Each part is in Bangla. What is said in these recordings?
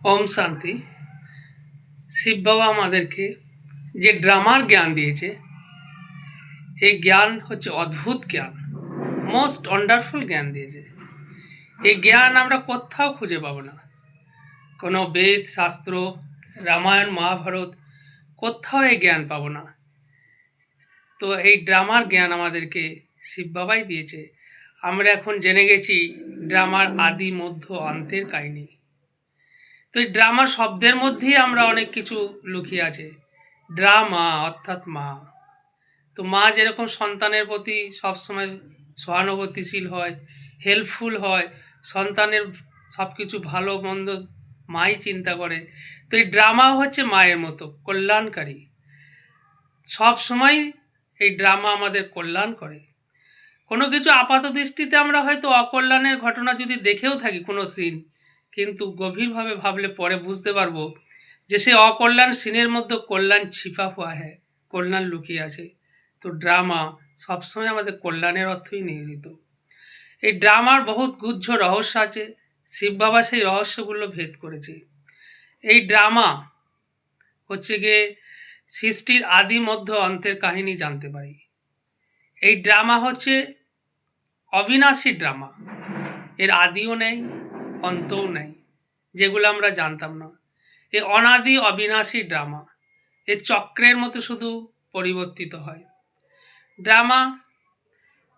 ওম শান্তি। শিব বাবা আমাদেরকে যে ড্রামার জ্ঞান দিয়েছে, এই জ্ঞান হচ্ছে অদ্ভুত জ্ঞান, মোস্ট ওয়ান্ডারফুল জ্ঞান দিয়েছে। এই জ্ঞান আমরা কোথাও খুঁজে পাবো না, কোনো বেদ শাস্ত্র, রামায়ণ মহাভারত, কোথাও এই জ্ঞান পাবো না। তো এই ড্রামার জ্ঞান আমাদেরকে শিব বাবাই দিয়েছে। আমরা এখন জেনে গেছি ড্রামার আদি মধ্য অন্তের কাহিনী। তো এই ড্রামা শব্দের মধ্যেই আমরা অনেক কিছু লুকিয়ে আছে। ড্রামা অর্থাৎ মা। তো মা যেরকম সন্তানের প্রতি সবসময় সহানুভূতিশীল হয়, হেল্পফুল হয়, সন্তানের সব কিছু ভালো মন্দ মাই চিন্তা করে। তো এই ড্রামা হচ্ছে মায়ের মতো কল্যাণকারী। সব সময় এই ড্রামা আমাদের কল্যাণ করে। কোনো কিছু আপাত দৃষ্টিতে আমরা হয়তো অকল্যাণের ঘটনা যদি দেখেও থাকি কোনো সিন, কিন্তু গভীরভাবে ভাবলে পরে বুঝতে পারবো যে সেই অকল্যাণ সিনের মধ্যে কল্যাণ ছিপা হুয়া হ্যায়, কল্যাণ লুকিয়ে আছে। তো ড্রামা সবসময় আমাদের কল্যাণের অর্থই নিয়োজিত। এই ড্রামার বহুত গুচ্ছ রহস্য আছে, শিব বাবা সেই রহস্যগুলো ভেদ করেছে। এই ড্রামা হচ্ছে গিয়ে সৃষ্টির আদি মধ্য অন্তের কাহিনী জানতে পারি। এই ড্রামা হচ্ছে অবিনাশী ড্রামা, এর আদিও নেই অন্তও নেই, যেগুলো আমরা জানতাম না। এই অনাদি অবিনাশী ড্রামা, এর চক্রের মতো শুধু পরিবর্তিত হয়। ড্রামা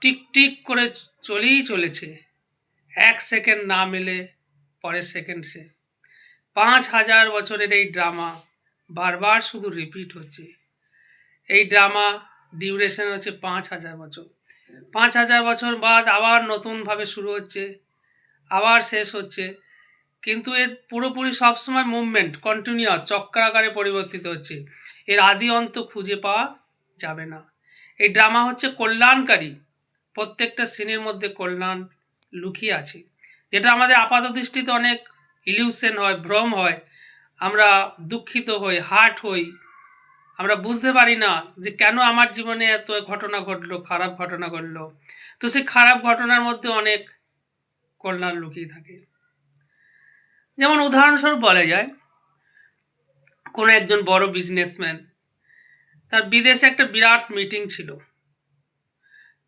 টিক টিক করে চলেই চলেছে, এক সেকেন্ড না মেলে পরের সেকেন্ড সে। ৫,০০০ বছরের এই ড্রামা বারবার শুধু রিপিট হচ্ছে। এই ড্রামা ডিউরেশন হচ্ছে ৫,০০০ বছর। ৫,০০০ বছর বাদ আবার নতুনভাবে শুরু হচ্ছে, আবার শেষ হচ্ছে। কিন্তু এর পুরোপুরি সবসময় মুভমেন্ট কন্টিনিউয়াস চক্রাকারে পরিবর্তিত হচ্ছে। এর আদি অন্ত খুঁজে পাওয়া যাবে না। এই ড্রামা হচ্ছে কল্যাণকারী, প্রত্যেকটা সিনের মধ্যে কল্যাণ লুকিয়ে আছে, যেটা আমাদের আপাত দৃষ্টিতে অনেক ইলিউশন হয়, ভ্রম হয়। আমরা দুঃখিত হই, হার্ট হই, আমরা বুঝতে পারি না যে কেন আমার জীবনে এত ঘটনা ঘটলো, খারাপ ঘটনা ঘটলো। তো সেই খারাপ ঘটনার মধ্যে অনেক কল্যাণ লুকিয়ে থাকে। যেমন উদাহরণস্বরূপ বলা যায়, কোনো একজন বড় বিজনেসম্যান, তার বিদেশে একটা বিরাট মিটিং ছিল।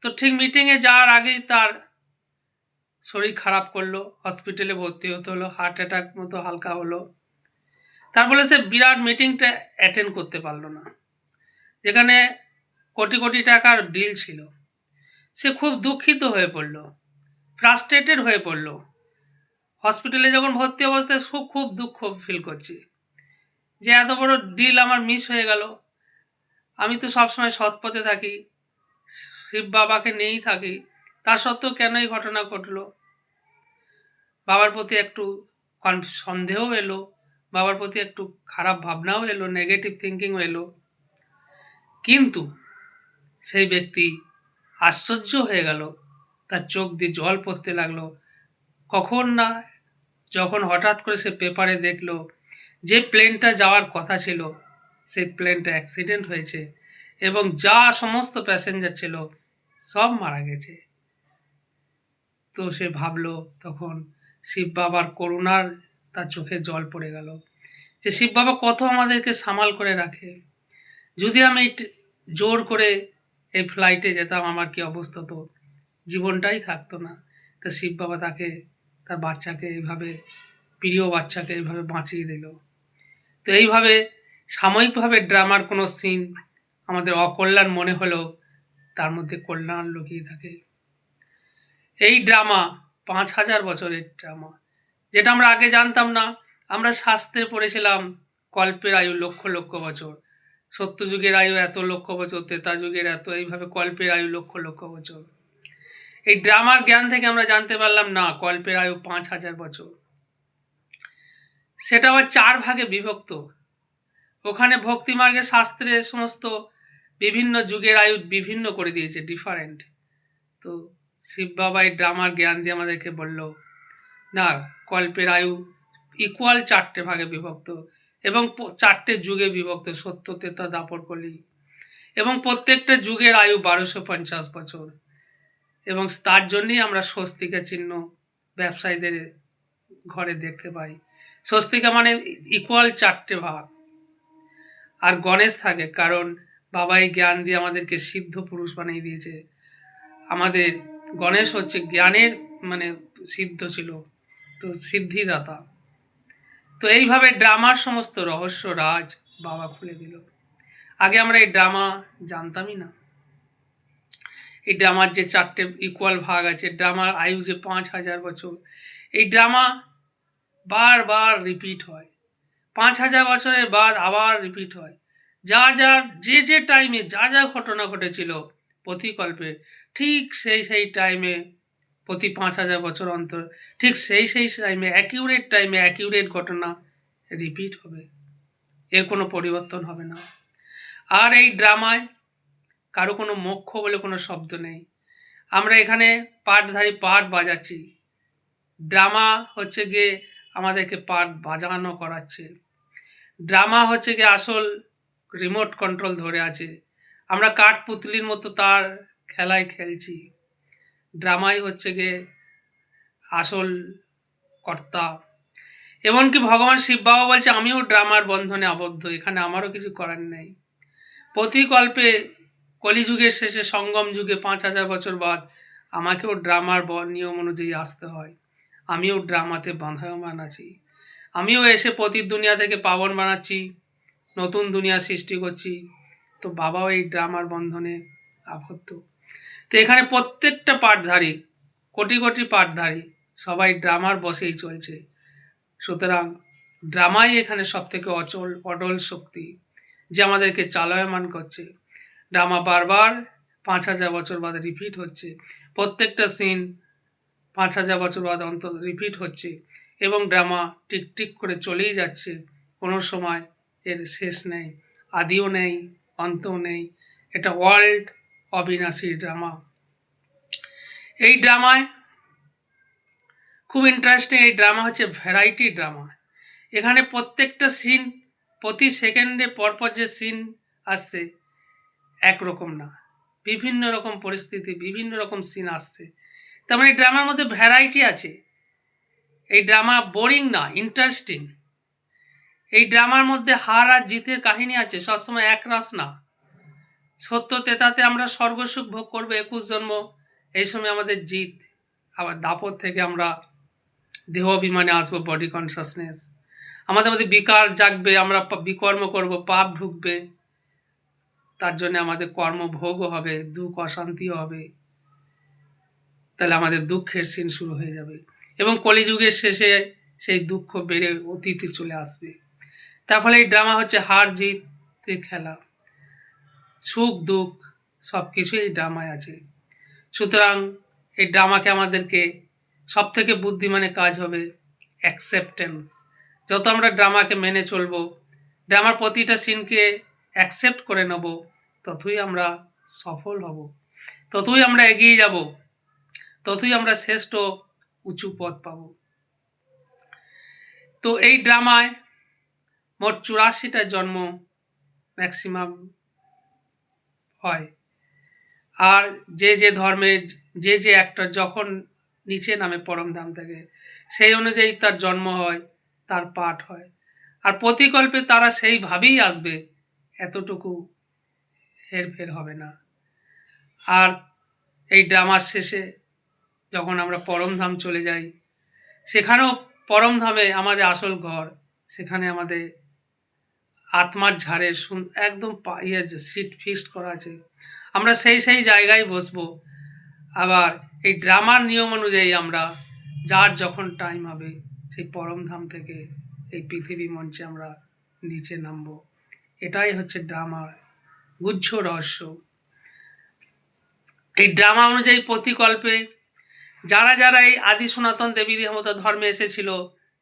তো ঠিক মিটিংয়ে যাওয়ার আগেই তার শরীর খারাপ করলো, হসপিটালে ভর্তি হতে হলো, হার্ট অ্যাটাক মতো হালকা হলো। তার ফলে সে বিরাট মিটিংটা অ্যাটেন্ড করতে পারলো না, যেখানে কোটি কোটি টাকার ডিল ছিল। সে খুব দুঃখিত হয়ে পড়লো, ফ্রাস্ট্রেটেড হয়ে পড়লো। হসপিটালে যখন ভর্তি অবস্থায় খুব দুঃখ ফিল করছি যে এত বড় ডিল আমার মিস হয়ে গেল। আমি তো সবসময় সৎ পথে থাকি, শিব বাবাকে নিয়েই থাকি, তার সত্ত্বেও কেন এই ঘটনা ঘটলো। বাবার প্রতি একটু সন্দেহও এলো, বাবার প্রতি একটু খারাপ ভাবনাও এলো, নেগেটিভ থিঙ্কিংও এলো। কিন্তু সেই ব্যক্তি আশ্চর্য হয়ে গেল, তার চোখ দিয়ে জল পড়তে লাগলো। কখন না যখন হঠাৎ করে সে পেপারে দেখলো যে প্লেনটা যাওয়ার কথা ছিল, সেই প্লেনটা অ্যাক্সিডেন্ট হয়েছে এবং যা সমস্ত প্যাসেঞ্জার ছিল সব মারা গেছে। তো সে ভাবলো তখন শিব বাবার করুণার, তার চোখে জল পড়ে গেল যে শিব বাবা কত আমাদেরকে সামাল করে রাখে। যদি আমি জোর করে এই ফ্লাইটে যেতাম, আমার কি অবস্থা, তো জীবনটাই থাকতো না। তো শিব বাবা তাকে, তার বাচ্চাকে এইভাবে, প্রিয় বাচ্চাকে এইভাবে বাঁচিয়ে দিল। তো এইভাবে সাময়িকভাবে ড্রামার কোনো সিন আমাদের অকল্যাণ মনে হলেও তার মধ্যে কল্যাণ লুকিয়ে থাকে। এই ড্রামা ৫,০০০ বছরের ড্রামা, যেটা আমরা আগে জানতাম না। আমরা শাস্ত্রে পড়েছিলাম কল্পের আয়ু লক্ষ লক্ষ বছর, সত্যযুগের আয়ু এত লক্ষ বছর, ত্রেতা যুগের এত, এইভাবে কল্পের আয়ু লক্ষ লক্ষ বছর। এই ড্রামার জ্ঞান থেকে আমরা জানতে পারলাম না কল্পের আয়ু ৫,০০০ বছর। সেটা আবার ৪ ভাগে বিভক্ত। ওখানে ভক্তিমার্গের শাস্ত্রে সমস্ত বিভিন্ন যুগের আয়ু বিভিন্ন করে দিয়েছে, ডিফারেন্ট। তো শিব বাবা এই ড্রামার জ্ঞান দিয়ে আমাদেরকে বলল না, কল্পের আয়ু ইকুয়াল ৪টে ভাগে বিভক্ত এবং ৪টে যুগে বিভক্ত, সত্য, ত্রেতা, দাপর, কলি। এবং প্রত্যেকটা যুগের আয়ু ১২৫০ বছর। এবং তার জন্যই আমরা স্বস্তিকা চিহ্ন ব্যবসায়ীদের ঘরে দেখতে পাই। স্বস্তিকা মানে ইকুয়াল 4টে ভাগ, আর গণেশ থাকে কারণ বাবা এই জ্ঞান দিয়ে আমাদেরকে সিদ্ধ পুরুষ বানিয়ে দিয়েছে। আমাদের গণেশ হচ্ছে জ্ঞানের মানে সিদ্ধ ছিল, তো সিদ্ধিদাতা। তো এইভাবে ড্রামার সমস্ত রহস্য রাজ বাবা খুলে দিল। আগে আমরা এই ড্রামা জানতামই না। এই ড্রামার যে 4টে ইকুয়াল ভাগ আছে, ড্রামার আয়ু যে 5,000 বছর, এই ড্রামা বারবার রিপিট হয়, 5,000 বছরের বাদ আবার রিপিট হয়। যা যা যে টাইমে যা যা ঘটনা ঘটেছিল প্রতিকল্পে, ঠিক সেই টাইমে প্রতি 5,000 বছর অন্তর ঠিক সেই টাইমে টাইমে অ্যাকিউরেট ঘটনা রিপিট হবে, এর কোনো পরিবর্তন হবে না। আর এই ড্রামায় কারো কোনো মোক্ষ বলে কোনো শব্দ নেই। আমরা এখানে পাঠধারী পাঠ বাজাচ্ছি, ড্রামা হচ্ছে গিয়ে আমাদেরকে পাঠ বাজানো করাচ্ছে। ড্রামা হচ্ছে গিয়ে আসল রিমোট কন্ট্রোল ধরে আছে, আমরা কাঠপুতলির মতো তার খেলায় খেলছি। ড্রামাই হচ্ছে গিয়ে আসল কর্তা। এমনকি ভগবান শিব বাবা বলছে আমিও ড্রামার বন্ধনে আবদ্ধ, এখানে আমারও কিছু করার নেই। প্রতিকল্পে কলিযুগের শেষে সঙ্গম যুগে 5,000 বছর বাদ আমাকেও ড্রামার নিয়ম অনুযায়ী আসতে হয়। আমিও ড্রামাতে বাঁধায়মান আছি, আমিও এসে পতির দুনিয়া থেকে পাবন বানাচ্ছি, নতুন দুনিয়া সৃষ্টি করছি। তো বাবাও এই ড্রামার বন্ধনে আবদ্ধ। তো এখানে প্রত্যেকটা পাঠধারী, কোটি কোটি পাঠধারী সবাই ড্রামার বসেই চলছে। সুতরাং ড্রামাই এখানে সবথেকে অডল শক্তি, যে আমাদেরকে চালয়মান করছে। ড্রামা বারবার 5,000 বছর বাদে রিপিট হচ্ছে, প্রত্যেকটা সিন 5,000 বছর বাদে অন্তত রিপিট হচ্ছে, এবং ড্রামা টিক করে চলেই যাচ্ছে। কোনো সময় এর শেষ নেই, আদিও নেই, অন্তও নেই। এটা ওয়ার্ল্ড অবিনাশী ড্রামা। এই ড্রামায় খুব ইন্টারেস্টিং, এই ড্রামা হচ্ছে ভ্যারাইটি ড্রামা। এখানে প্রত্যেকটা সিন, প্রতি সেকেন্ডে পরপর যে সিন আসছে একরকম না, বিভিন্ন রকম পরিস্থিতি, বিভিন্ন রকম সিন আসছে। তার মানে এই ড্রামার মধ্যে ভ্যারাইটি আছে। এই ড্রামা বোরিং না, ইন্টারেস্টিং। এই ড্রামার মধ্যে হার আর জিতের কাহিনী আছে, সবসময় একরাশ না। সত্য তেতাতে আমরা স্বর্গসুখ ভোগ করবো 21 জন্ম, এই সময় আমাদের জিত। আবার দাপট থেকে আমরা দেহ অভিমানে আসবো, বডি কনসাসনেস, আমাদের মধ্যে বিকার জাগবে, আমরা বিকর্ম করব, পাপ ঢুকবে, তার জন্য আমাদের কর্মভোগও হবে, দুঃখ অশান্তিও হবে। তাহলে আমাদের দুঃখের সিন শুরু হয়ে যাবে, এবং কলিযুগের শেষে সেই দুঃখ বেড়ে অতীতে চলে আসবে। তার ফলে এই ড্রামা হচ্ছে হার জিতের খেলা, সুখ দুঃখ সব কিছুই এই ড্রামায় আছে। সুতরাং এই ড্রামাকে আমাদেরকে সব থেকে বুদ্ধিমানের কাজ হবে অ্যাকসেপ্টেন্স। যত আমরা ড্রামাকে মেনে চলবো, ড্রামার প্রতিটা সিনকে অ্যাকসেপ্ট করে নেব, ততই আমরা সফল হব, ততই আমরা এগিয়ে যাব, ততই আমরা শ্রেষ্ঠ উঁচু পদ পাব। তো এই ড্রামায় মোট 84টা জন্ম ম্যাক্সিমাম হয়। আর যে ধর্মের যে অ্যাক্টর যখন নিচে নামে পরমধাম থেকে, সেই অনুযায়ী তার জন্ম হয়, তার পাঠ হয়। আর প্রতিকল্পে তারা সেইভাবেই আসবে, এতটুকু হেরফের হবে না। আর এই ড্রামার শেষে যখন আমরা পরমধাম চলে যাই, সেখানেও পরমধামে আমাদের আসল ঘর, সেখানে আমাদের আত্মার ঝাড়ে একদম সিট ফিক্সড করা আছে, আমরা সেই জায়গায় বসবো। আবার এই ড্রামার নিয়ম অনুযায়ী আমরা যার যখন টাইম হবে সেই পরমধাম থেকে এই পৃথিবী মঞ্চে আমরা নিচে নামবো। এটাই হচ্ছে ড্রামার গুচ্ছ রহস্য। এই ড্রামা অনুযায়ী প্রতিকল্পে যারা এই আদি সনাতন দেবী দেবতা ধর্মে এসেছিল,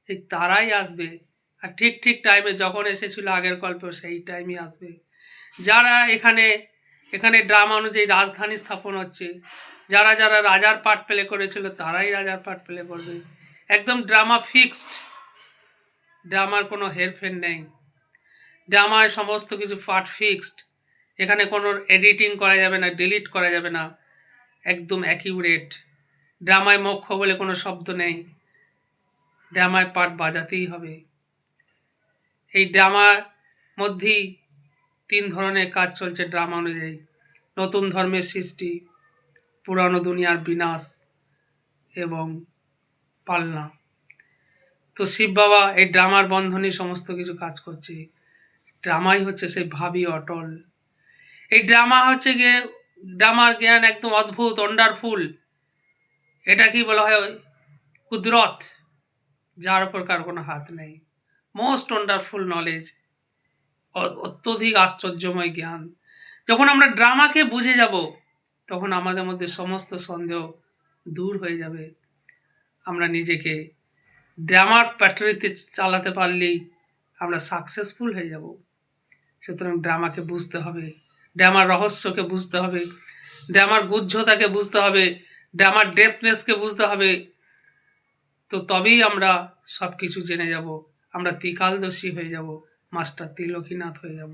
এই তারাই আসবে, আর ঠিক টাইমে যখন এসেছিল আগের কল্পে সেই টাইমই আসবে। যারা এখানে ড্রামা অনুযায়ী রাজধানী স্থাপন হচ্ছে, যারা রাজার পার্ট প্লে করেছিল তারাই রাজার পার্ট প্লে করবে। একদম ড্রামা ফিক্সড, ড্রামার কোনো হেরফের নেই, ড্রামায় সমস্ত কিছু পার্ট ফিক্সড। এখানে কোনো এডিটিং করা যাবে না, ডিলিট করা যাবে না, একদম অ্যাকিউরেট। ড্রামায় মোক্ষ বলে কোনো শব্দ নেই, ড্রামায় পার্ট বাজাতেই হবে। এই ড্রামার মধ্যেই 3 ধরনের কাজ চলছে ড্রামা অনুযায়ী: নতুন ধর্মের সৃষ্টি, পুরানো দুনিয়ার বিনাশ এবং পালনা। তো শিব বাবা এই ড্রামার বন্ধনে সমস্ত কিছু কাজ করছে। ড্রামাই হচ্ছে সেই ভাবি অটল। এই ড্রামা হচ্ছে গিয়ে ড্রামার জ্ঞান একদম অদ্ভুত, ওয়ান্ডারফুল। এটা কি বলা হয়? কুদরত, যার উপর কার কোনো হাত নেই। মোস্ট ওয়ান্ডারফুল নলেজ, অত্যধিক আশ্চর্যময় জ্ঞান। যখন আমরা ড্রামাকে বুঝে যাব, তখন আমাদের মধ্যে সমস্ত সন্দেহ দূর হয়ে যাবে। আমরা নিজেকে ড্রামার প্যাটার্নিতে চালাতে পারলেই আমরা সাকসেসফুল হয়ে যাব। সুতরাং ড্রামাকে বুঝতে হবে, ড্রামার রহস্যকে বুঝতে হবে, ড্রামার গুহ্যতাকে বুঝতে হবে, ড্রামার ডেপথনেসকে বুঝতে হবে। তো তবেই আমরা সব কিছু জেনে যাব, আমরা ত্রিকালদর্শী হয়ে যাব, মাস্টার ত্রিলোকীনাথ হয়ে যাব।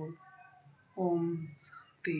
ওম শান্তি।